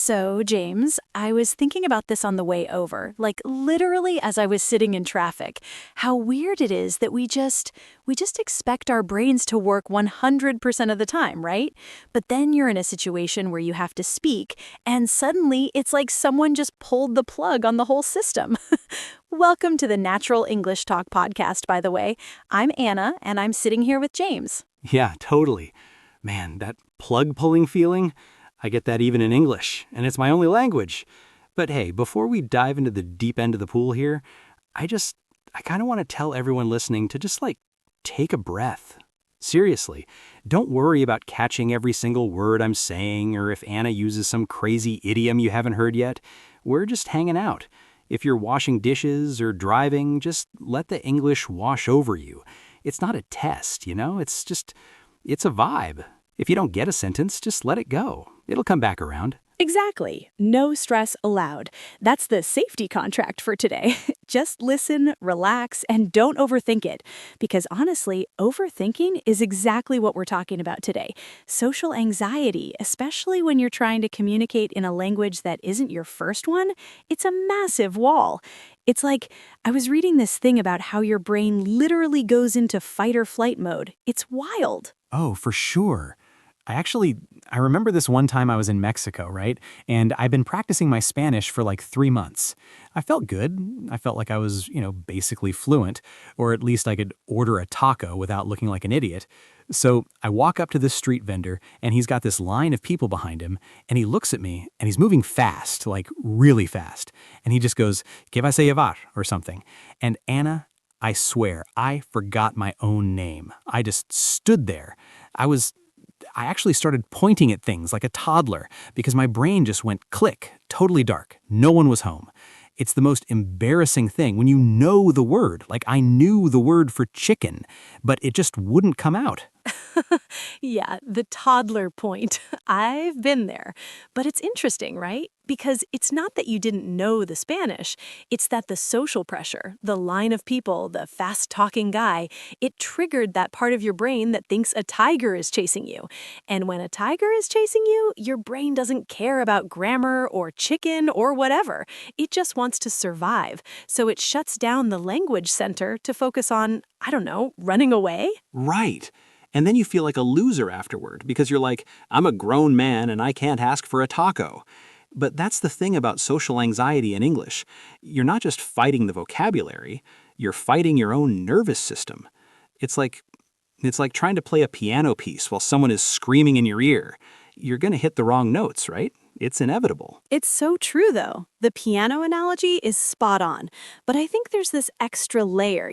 So, James, I was thinking about this on the way over, like literally as I was sitting in traffic. How weird it is that we just expect our brains to work 100% of the time, right? But then you're in a situation where you have to speak, and suddenly it's like someone just pulled the plug on the whole system. Welcome to the Natural English Talk podcast, by the way. I'm Anna, and I'm sitting here with James. Yeah, totally. Man, that plug pulling feeling, I get that even in English, and it's my only language. But hey, before we dive into the deep end of the pool here, I kind of want to tell everyone listening to just take a breath. Seriously, don't worry about catching every single word I'm saying or if Anna uses some crazy idiom you haven't heard yet. We're just hanging out. If you're washing dishes or driving, just let the English wash over you. It's not a test, it's a vibe. If you don't get a sentence, just let it go. It'll come back around. Exactly. No stress allowed. That's the safety contract for today. Just listen, relax, and don't overthink it. Because honestly, overthinking is exactly what we're talking about today. Social anxiety, especially when you're trying to communicate in a language that isn't your first one, it's a massive wall. It's like, I was reading this thing about how your brain literally goes into fight or flight mode. It's wild. Oh, for sure. I remember this one time I was in Mexico, right? And I've been practicing my Spanish for like 3 months. I felt good. I felt like I was, basically fluent, or at least I could order a taco without looking like an idiot. So I walk up to this street vendor, and he's got this line of people behind him, and he looks at me, and he's moving fast, like really fast. And he just goes, "Que vas a llevar?" or something. And Anna, I swear, I forgot my own name. I just stood there. I actually started pointing at things like a toddler because my brain just went click, totally dark. No one was home. It's the most embarrassing thing when you know the word. Like I knew the word for chicken, but it just wouldn't come out. Yeah, the toddler point. I've been there. But it's interesting, right? Because it's not that you didn't know the Spanish. It's that the social pressure, the line of people, the fast-talking guy, it triggered that part of your brain that thinks a tiger is chasing you. And when a tiger is chasing you, your brain doesn't care about grammar or chicken or whatever. It just wants to survive. So it shuts down the language center to focus on, I don't know, running away? Right. And then you feel like a loser afterward because you're like, I'm a grown man and I can't ask for a taco. But that's the thing about social anxiety in English. You're not just fighting the vocabulary, you're fighting your own nervous system. It's like trying to play a piano piece while someone is screaming in your ear. You're going to hit the wrong notes, right? It's inevitable. It's so true, though. The piano analogy is spot on. But I think there's this extra layer,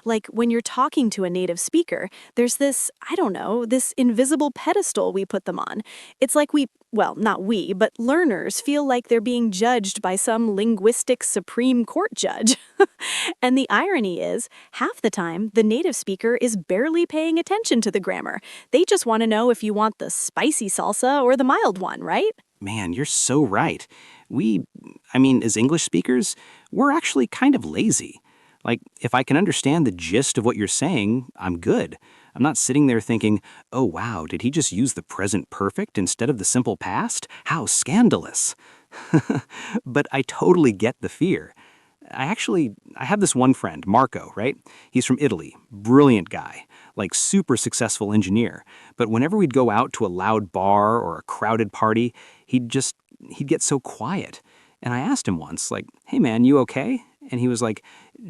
Like when you're talking to a native speaker, there's this, I don't know, this invisible pedestal we put them on. It's like not we, but learners feel like they're being judged by some linguistic Supreme Court judge. And the irony is, half the time, the native speaker is barely paying attention to the grammar. They just want to know if you want the spicy salsa or the mild one, right? Man, you're so right. As English speakers, we're actually kind of lazy. Like, if I can understand the gist of what you're saying, I'm good. I'm not sitting there thinking, oh wow, did he just use the present perfect instead of the simple past? How scandalous. But I totally get the fear. I have this one friend, Marco, right? He's from Italy, brilliant guy, like super successful engineer. But whenever we'd go out to a loud bar or a crowded party, he'd get so quiet. And I asked him once, like, hey man, you okay? And he was like,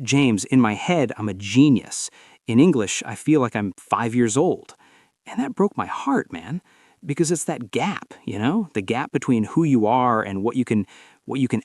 James, in my head, I'm a genius. In English, I feel like I'm 5 years old. And that broke my heart, man, because it's that gap, the gap between who you are and what you can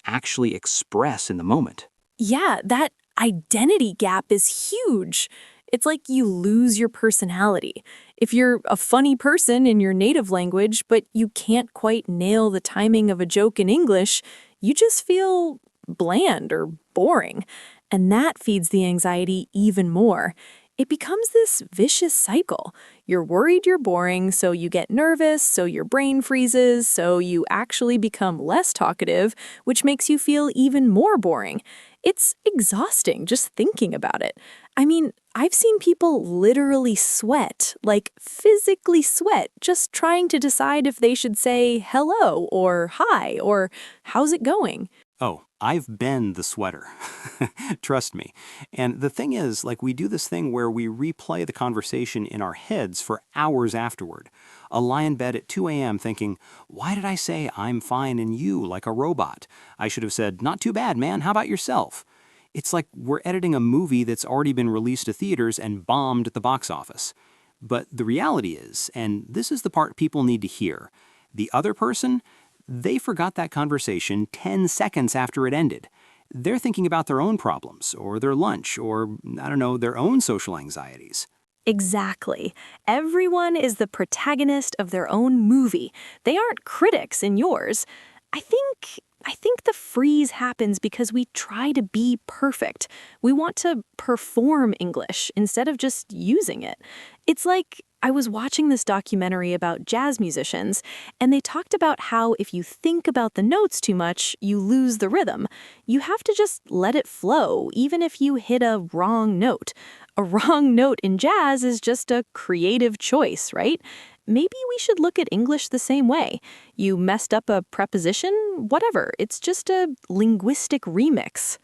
actually express in the moment. Yeah, that identity gap is huge. It's like you lose your personality. If you're a funny person in your native language, but you can't quite nail the timing of a joke in English, you just feel bland or boring. And that feeds the anxiety even more. it becomes this vicious cycle. You're worried you're boring, so you get nervous, so your brain freezes, so you actually become less talkative, which makes you feel even more boring. It's exhausting just thinking about it. I mean, I've seen people literally sweat, like physically sweat, just trying to decide if they should say hello or hi or how's it going. Oh, I've been the sweater. Trust me. And the thing is, like, we do this thing where we replay the conversation in our heads for hours afterward. I'll lie in bed at 2 a.m. thinking, why did I say I'm fine and you like a robot? I should have said, not too bad, man. How about yourself? It's like we're editing a movie that's already been released to theaters and bombed at the box office. But the reality is, and this is the part people need to hear, the other person, they forgot that conversation 10 seconds after it ended. They're thinking about their own problems, or their lunch, or, I don't know, their own social anxieties. Exactly. Everyone is the protagonist of their own movie. They aren't critics in yours. I think I think the freeze happens because we try to be perfect. We want to perform English instead of just using it. It's like I was watching this documentary about jazz musicians, and they talked about how if you think about the notes too much, you lose the rhythm. You have to just let it flow, even if you hit a wrong note. A wrong note in jazz is just a creative choice, right? Maybe we should look at English the same way. You messed up a preposition, whatever. It's just a linguistic remix.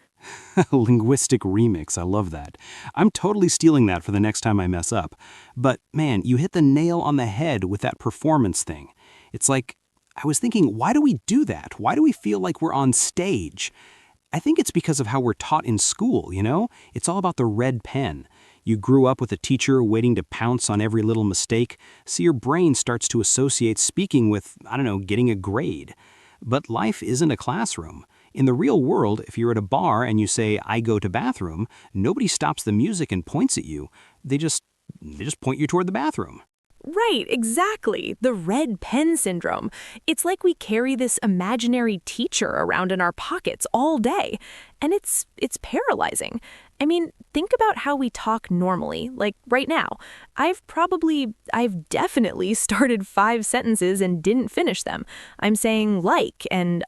Linguistic remix, I love that. I'm totally stealing that for the next time I mess up. But man, you hit the nail on the head with that performance thing. It's like, I was thinking, why do we do that? Why do we feel like we're on stage? I think it's because of how we're taught in school, you know? It's all about the red pen. You grew up with a teacher waiting to pounce on every little mistake, so your brain starts to associate speaking with, I don't know, getting a grade. But life isn't a classroom. In the real world, if you're at a bar and you say, I go to bathroom, nobody stops the music and points at you. They just point you toward the bathroom. Right, exactly. The red pen syndrome. It's like we carry this imaginary teacher around in our pockets all day, and it's paralyzing. I mean, think about how we talk normally, like right now. I've definitely started 5 sentences and didn't finish them. I'm saying like and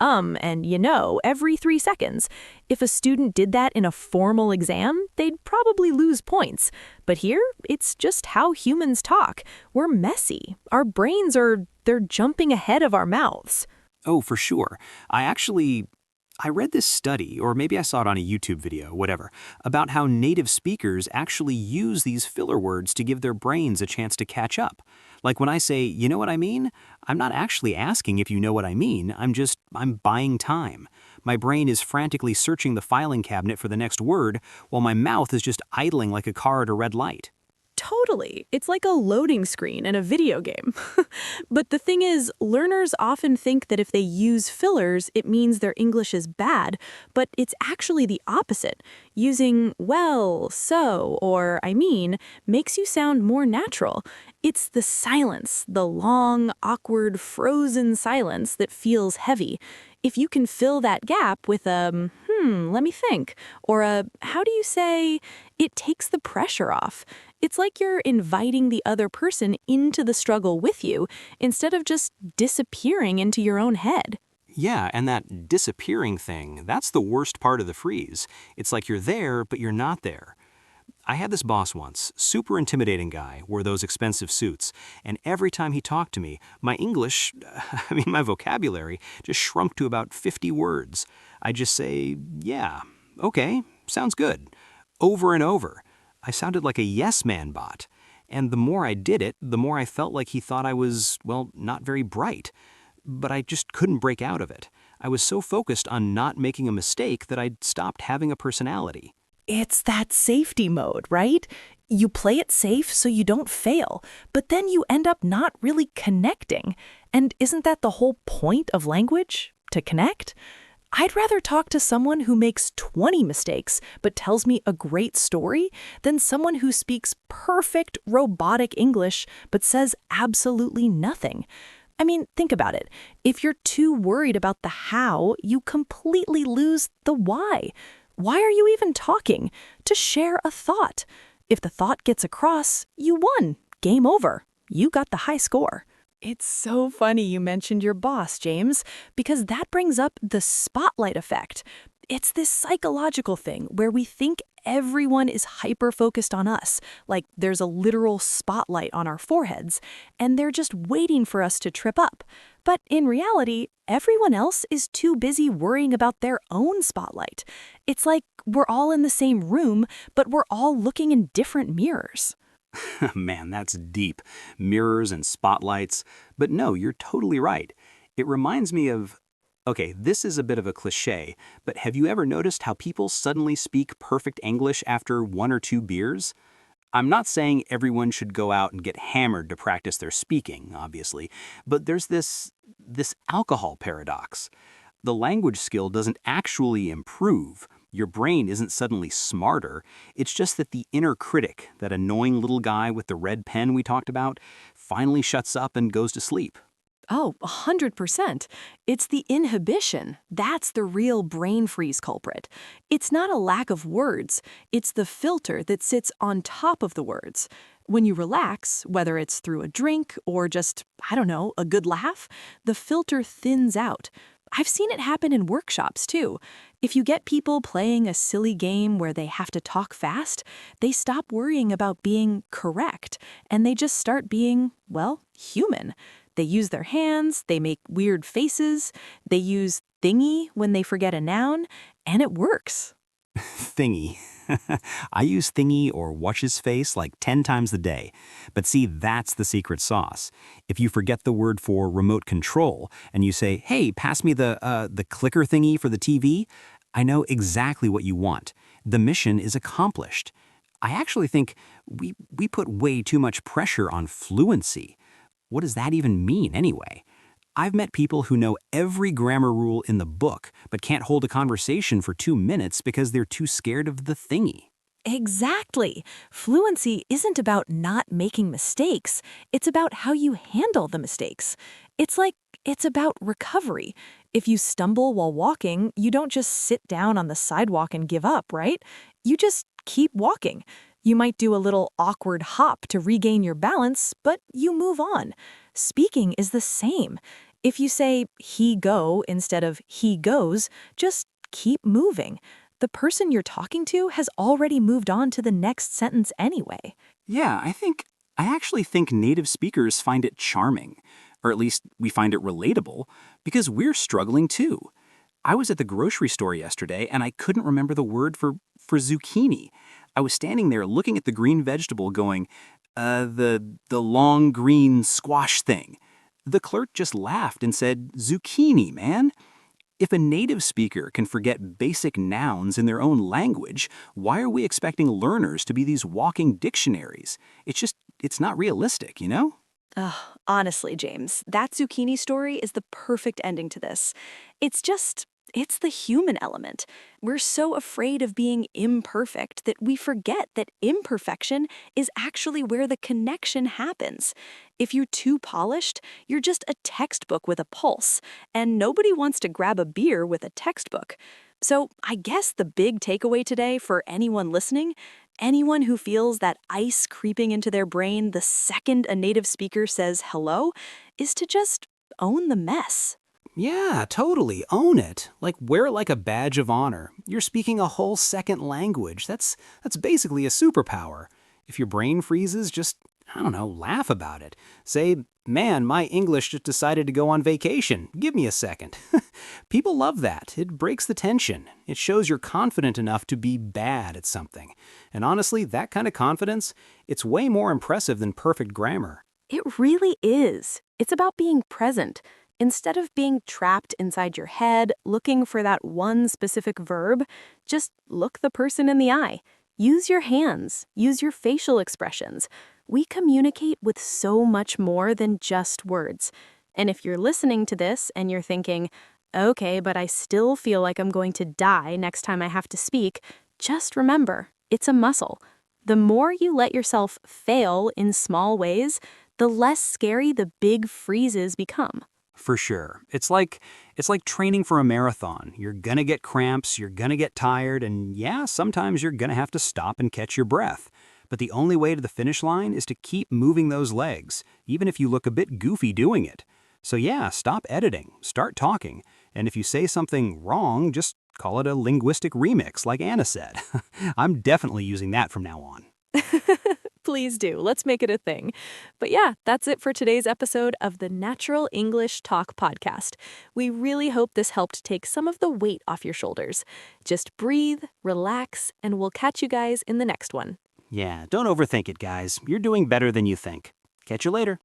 you know every 3 seconds. If a student did that in a formal exam, they'd probably lose points. But here, it's just how humans talk. We're messy. Our brains they're jumping ahead of our mouths. Oh, for sure. I read this study, or maybe I saw it on a YouTube video, whatever, about how native speakers actually use these filler words to give their brains a chance to catch up. Like when I say, you know what I mean? I'm not actually asking if you know what I mean, I'm buying time. My brain is frantically searching the filing cabinet for the next word, while my mouth is just idling like a car at a red light. Totally. It's like a loading screen in a video game. But the thing is, learners often think that if they use fillers, it means their English is bad, but it's actually the opposite. Using well, so, or I mean, makes you sound more natural. It's the silence, the long, awkward, frozen silence that feels heavy. If you can fill that gap with a, let me think, or a, how do you say, it takes the pressure off. It's like you're inviting the other person into the struggle with you instead of just disappearing into your own head. Yeah, and that disappearing thing, that's the worst part of the freeze. It's like you're there, but you're not there. I had this boss once, super intimidating guy, wore those expensive suits, and every time he talked to me, my English, my vocabulary, just shrunk to about 50 words. I'd just say, yeah, okay, sounds good, over and over. I sounded like a yes man bot. And the more I did it, the more I felt like he thought I was, well, not very bright. But I just couldn't break out of it. I was so focused on not making a mistake that I'd stopped having a personality. It's that safety mode, right? You play it safe so you don't fail, but then you end up not really connecting. And isn't that the whole point of language? To connect? I'd rather talk to someone who makes 20 mistakes but tells me a great story than someone who speaks perfect robotic English but says absolutely nothing. I mean, think about it. If you're too worried about the how, you completely lose the why. Why are you even talking? To share a thought. If the thought gets across, you won. Game over. You got the high score. It's so funny you mentioned your boss, James, because that brings up the spotlight effect. It's this psychological thing where we think everyone is hyper-focused on us, like there's a literal spotlight on our foreheads, and they're just waiting for us to trip up. But in reality, everyone else is too busy worrying about their own spotlight. It's like we're all in the same room, but we're all looking in different mirrors. Man, that's deep. Mirrors and spotlights. But no, you're totally right. It reminds me of. Okay, this is a bit of a cliche, but have you ever noticed how people suddenly speak perfect English after one or two beers? I'm not saying everyone should go out and get hammered to practice their speaking, obviously, but there's this alcohol paradox. The language skill doesn't actually improve. Your brain isn't suddenly smarter. It's just that the inner critic, that annoying little guy with the red pen we talked about, finally shuts up and goes to sleep. Oh, 100%. It's the inhibition. That's the real brain freeze culprit. It's not a lack of words. It's the filter that sits on top of the words. When you relax, whether it's through a drink or just, I don't know, a good laugh, the filter thins out. I've seen it happen in workshops, too. If you get people playing a silly game where they have to talk fast, they stop worrying about being correct, and they just start being, well, human. They use their hands, they make weird faces, they use thingy when they forget a noun, and it works. Thingy. I use thingy or watch his face like 10 times a day. But see, that's the secret sauce. If you forget the word for remote control and you say, hey, pass me the clicker thingy for the TV, I know exactly what you want. The mission is accomplished. I actually think we put way too much pressure on fluency. What does that even mean anyway? I've met people who know every grammar rule in the book, but can't hold a conversation for 2 minutes because they're too scared of the thingy. Exactly. Fluency isn't about not making mistakes. It's about how you handle the mistakes. It's about recovery. If you stumble while walking, you don't just sit down on the sidewalk and give up, right? You just keep walking. You might do a little awkward hop to regain your balance, but you move on. Speaking is the same. If you say he go instead of he goes, just keep moving. The person you're talking to has already moved on to the next sentence anyway. Yeah, I actually think native speakers find it charming, or at least we find it relatable, because we're struggling too. I was at the grocery store yesterday and I couldn't remember the word for zucchini. I was standing there looking at the green vegetable going, the long green squash thing. The clerk just laughed and said, zucchini, man. If a native speaker can forget basic nouns in their own language, why are we expecting learners to be these walking dictionaries? It's not realistic, you know? Oh, honestly, James, that zucchini story is the perfect ending to this. It's the human element. We're so afraid of being imperfect that we forget that imperfection is actually where the connection happens. If you're too polished, you're just a textbook with a pulse, and nobody wants to grab a beer with a textbook. So I guess the big takeaway today for anyone listening, anyone who feels that ice creeping into their brain the second a native speaker says hello, is to just own the mess. Yeah, totally. Own it. Like wear it like a badge of honor. You're speaking a whole second language. That's basically a superpower. If your brain freezes, just I don't know, laugh about it. Say, "Man, my English just decided to go on vacation. Give me a second." People love that. It breaks the tension. It shows you're confident enough to be bad at something. And honestly, that kind of confidence, it's way more impressive than perfect grammar. It really is. It's about being present. Instead of being trapped inside your head, looking for that one specific verb, just look the person in the eye. Use your hands. Use your facial expressions. We communicate with so much more than just words. And if you're listening to this and you're thinking, okay, but I still feel like I'm going to die next time I have to speak, just remember, it's a muscle. The more you let yourself fail in small ways, the less scary the big freezes become. For sure. It's like training for a marathon. You're gonna get cramps, you're gonna get tired, and yeah, sometimes you're gonna have to stop and catch your breath. But the only way to the finish line is to keep moving those legs, even if you look a bit goofy doing it. So yeah, stop editing, start talking, and if you say something wrong, just call it a linguistic remix, like Anna said. I'm definitely using that from now on. Please do. Let's make it a thing. But yeah, that's it for today's episode of the Natural English Talk podcast. We really hope this helped take some of the weight off your shoulders. Just breathe, relax, and we'll catch you guys in the next one. Yeah, don't overthink it, guys. You're doing better than you think. Catch you later.